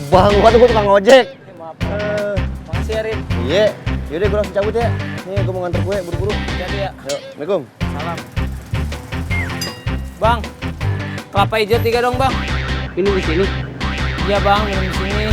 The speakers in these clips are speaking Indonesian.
Bang, gua tuh tukang ojek. Maaf. Makasih ya, Rin. Iya. Yaudah gua langsung cabut ya. Nih gua mau nganter kue buru-buru. Jadi ya. Yuk, Assalamualaikum. Salam. Bang, kelapa hijau 3 dong, Bang. Ini di sini. Iya, Bang, minum di sini.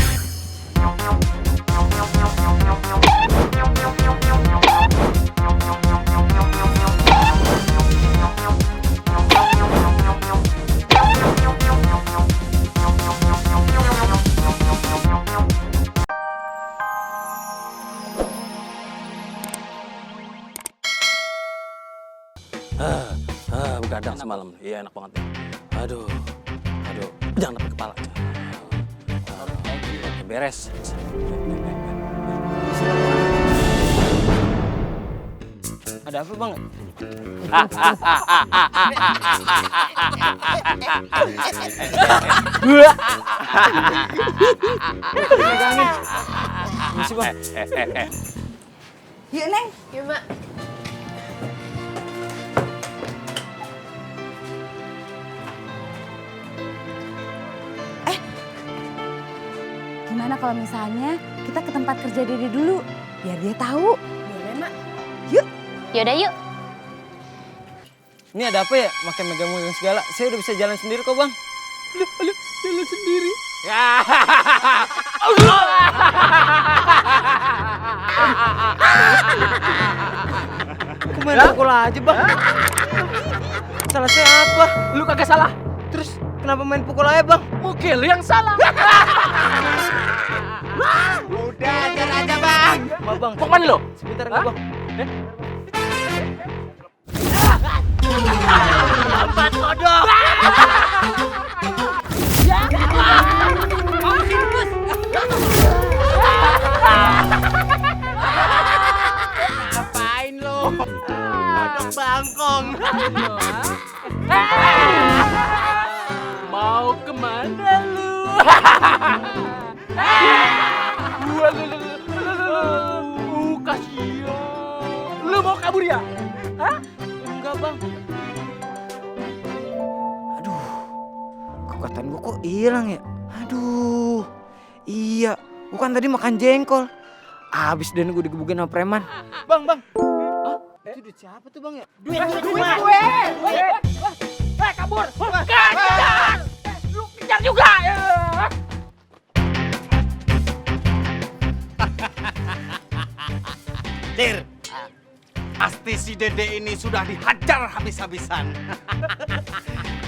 Begadang semalam. Iya enak banget nih. Aduh. Jangan sampai kepala. Beres. Ada apa, Bang? Megangin. Misi, Bang. Yuk, Neng. Yuk, Mak. Gimana kalau misalnya kita ke tempat kerja Dede dulu, biar dia tahu. Boleh, Mak. Yuk. Yaudah, yuk. Ini ada apa ya? Makin megang-megang segala. Saya udah bisa jalan sendiri kok, Bang. Aduh, jalan sendiri. Aku main pukul aja, Bang. Salah saya apa? Lu kagak salah. Terus kenapa main pukul aja, Bang? Mungkin lu yang salah. Udah, ajar aja, Bang. Maaf, Bang. Mau kemana lu? Sebentar enggak, Bang? Lambat kodok. Ngapain lu? Kodok bangkong. Mau kemana lu? Kasihan. Lu mau kabur ya? Hah? Enggak, Bang. Aduh, kekuatan gua kok hilang ya? Aduh, iya, gua kan tadi makan jengkol. Abis dan gua digebukin sama preman. Bang. Hah? Itu duit siapa tuh, Bang ya? Duit gue. Kabur. Kejar. Lu kejar juga. Dir, pasti si Dede ini sudah dihajar habis-habisan.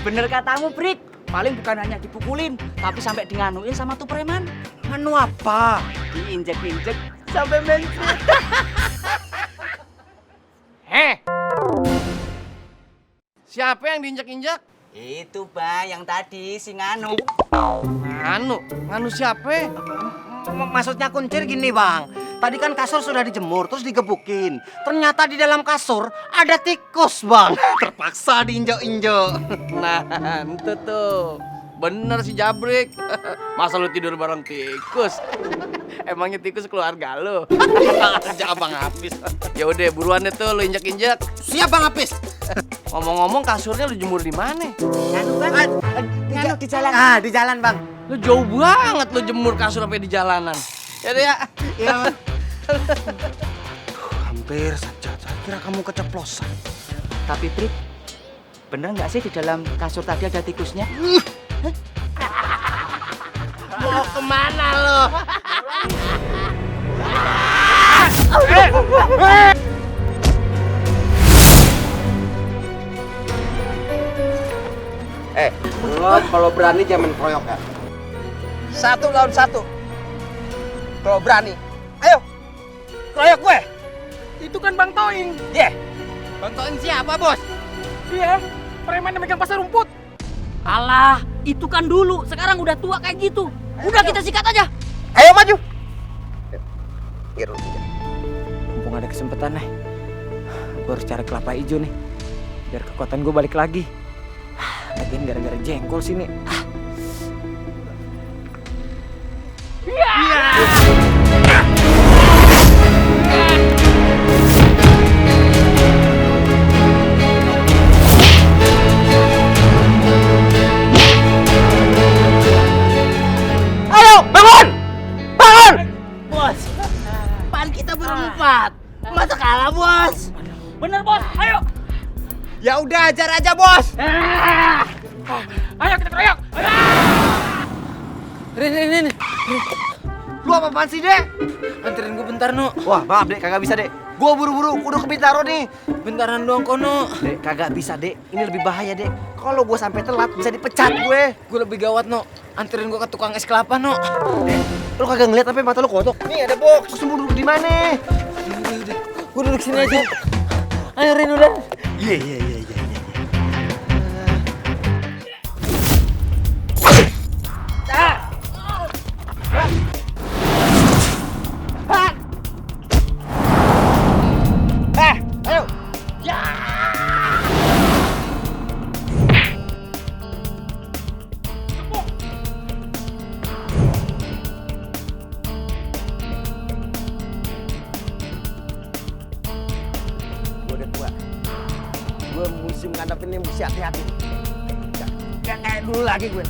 Bener katamu, Brik. Paling bukan hanya dipukulin, tapi sampai nganuin sama tuh preman. Anu apa? Diinjek-injek sampai mencret. Siapa yang diinjak-injak? Itu, Bang, yang tadi si Nganu. Nganu siapa? Maksudnya kuncir gini, Bang. Tadi kan kasur sudah dijemur, terus digebukin. Ternyata di dalam kasur ada tikus, Bang. Terpaksa diinjak-injak. Nah, itu tuh. Bener si Jabrik. Masa lu tidur bareng tikus? Emangnya tikus keluarga lu? Aja Abang Apis. Ya udah, buruan deh tuh lu injek-injek. Siap, Bang Apis. Ngomong-ngomong, kasurnya lu jemur di mana? Nganu, Bang. Nganu di jalan. Ah, di jalan, Bang. Lu jauh banget lu jemur kasur sampai di jalanan. Ya deh ya. Iya, Bang. Hampir saja. Saya kira kamu keceplosan. Tapi, Brik, bener nggak sih di dalam kasur tadi ada tikusnya? Mau kemana lo? Lo kalau berani jangan keroyok ya. 1 lawan 1. Kalau berani, ayo keroyok gue. Itu kan Bang Toing. Bantuin siapa, Bos? Dia preman yang megang pasar rumput. Alah, itu kan dulu. Sekarang udah tua kayak gitu. Udah kita sikat aja. Ayo maju. Mumpung ada kesempatan nih, gue harus cari kelapa hijau nih, biar kekuatan gue balik lagi. Lagian gara-gara jengkol sini. Ayo, bangun! hajar aja bos. Ayo kita keroyok. Rin. Lu apaan sih, Dek? Anterin gue bentar, No. Wah, maaf, Dek, kagak bisa, Dek. Gua buru-buru kudu ke Bintaro nih. Bentaran doang kono. Dek, kagak bisa, Dek. Ini lebih bahaya, Dek. Kalau gua sampai telat bisa dipecat gue. Gue lebih gawat, No. Anterin gue ke tukang es kelapa, No. Lu kagak ngeliat apa mata lu kotok? Nih ada box. Terus mau duduk di mana? Gue duduk sini aja. Ayo Rin udah. Iya. Ayo. Gue udah tua. Gue mesti menghadapin ini mesti hati-hati. Gak kayak dulu lagi gue.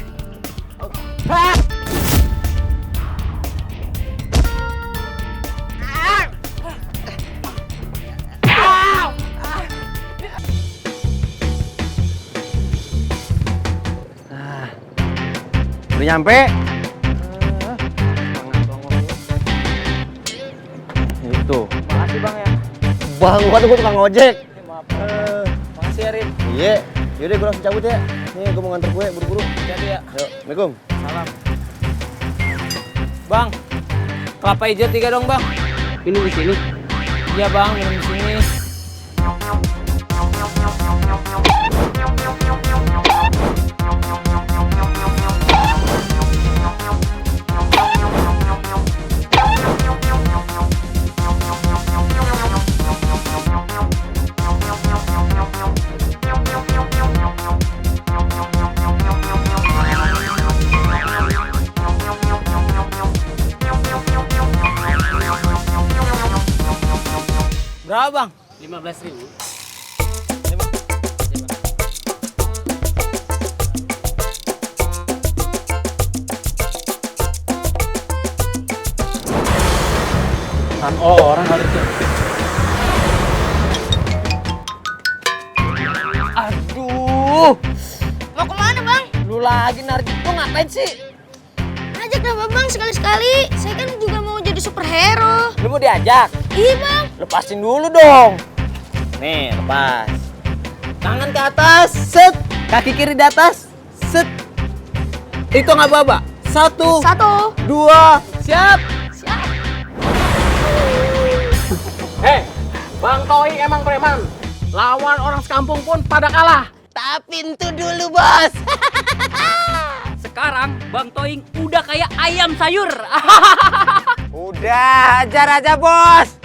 Udah nyampe. Itu. Makasih Bang ya. Bang, gua tuh tukang ojek. Makasih ya Rin. Iya. Yaudah gue langsung cabut ya. Nih gue mau nganter kue buru-buru. Jadi ya. Yuk, Assalamualaikum. Salam. Bang, kelapa hijau 3 dong Bang. Ini di sini. Iya Bang, minum di sini. Berapa Bang? 15.000. Orang kali itu. Aduh, Mau kemana bang? lu lagi Narji. Lu ngapain sih? Ajak lah bang sekali-sekali. Saya kan juga mau jadi superhero. Lu mau diajak? Iya bang. Lepasin dulu dong. Nih, lepas. Tangan ke atas, set. Kaki kiri di atas, set. Hitung apa-apa? 1, 2, siap. Siap. Hei, Bang Toing emang preman. Lawan orang sekampung pun pada kalah. Tapi itu dulu, Bos. Sekarang Bang Toing udah kayak ayam sayur. Udah, hajar aja, Bos.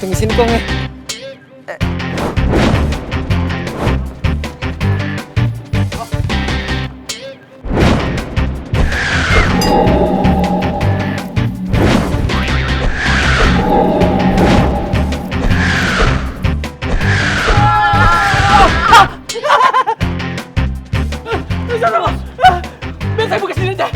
Tunggu sini, Kong ya. Biar saya buka sini aja.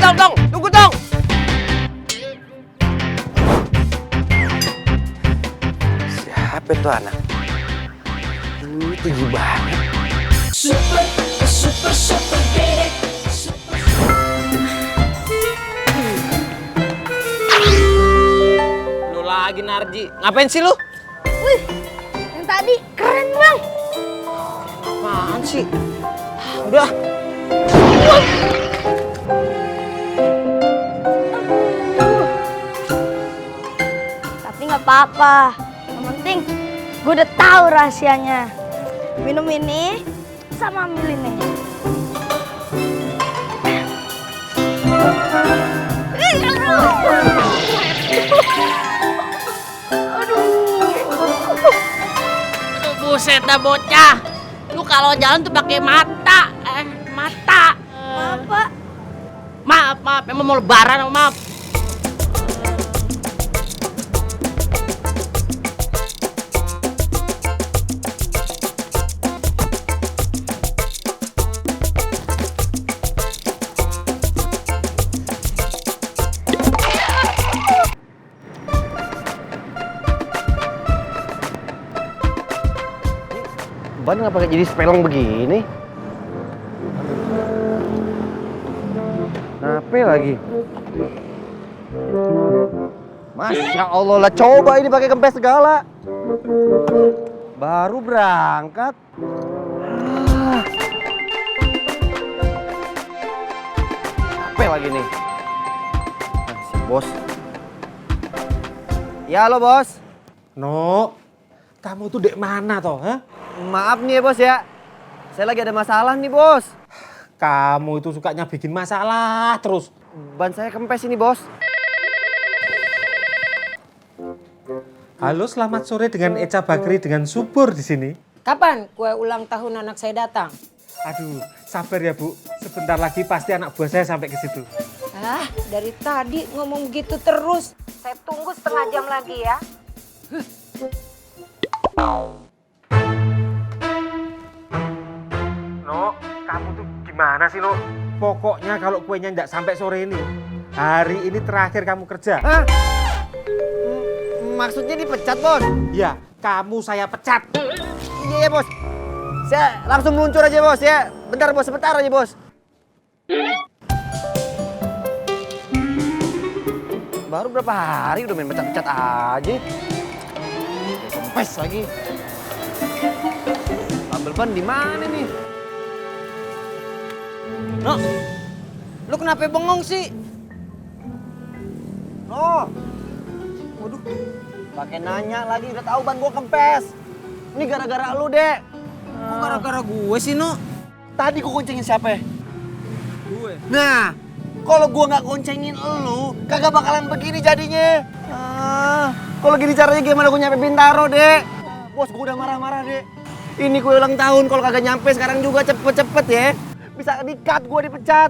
Tong, tunggu dong. Siapa itu anak? Ini tinggi banget. Lu lagi Narji. Ngapain sih lu? Wih, yang tadi keren bang. Apaan sih? Udah. Tapi nggak apa-apa. Yang penting gue udah tahu rahasianya. Minum ini sama ambil ini. Buset dah bocah. Lu kalau jalan tuh pakai mata. Mata. Maaf, Pak. Maaf. Emang mau lebaran, maaf. Ban ngapa jadi sepelong begini? Nape lagi? Masya Allah lah, coba ini pakai kempes segala. Baru berangkat. Nape lagi nih? Si bos. Ya halo bos. No, kamu tuh dek mana toh, ha? Maaf nih ya bos ya. Saya lagi ada masalah nih bos. Kamu itu sukanya bikin masalah terus. Ban saya kempes ini bos. Halo, selamat sore dengan Eca Bakri dengan Subur di sini. Kapan kue ulang tahun anak saya datang? Aduh, sabar ya Bu. Sebentar lagi pasti anak buah saya sampai ke situ. Ah, dari tadi ngomong gitu terus. Saya tunggu setengah jam lagi ya. No, kamu tuh gimana sih, No? Pokoknya kalau kuenya nggak sampai sore ini, hari ini terakhir kamu kerja. Hah? Maksudnya dipecat bos? Ya, kamu saya pecat. Iya ya bos. Saya langsung meluncur aja bos ya. Bentar bos, sebentar aja bos. Baru berapa hari udah main pecat-pecat aja. Kempes lagi. Ambil ban di mana nih? No, lu kenapa bengong sih? No. Waduh. Pakai nanya lagi, udah tahu ban gua kempes. Ini gara-gara lu, Dek. Kok gara-gara gue sih, No? Tadi gua goncengin siapa? Gue. Nah, kalau gua nggak goncengin elu, kagak bakalan begini jadinya. Kalau gini caranya gimana gua nyampe Bintaro, Dek? Bos, gua udah marah-marah, Dek. Ini kue ulang tahun, kalau kagak nyampe sekarang juga cepet-cepet ya. Bisa di-cut gua dipecat.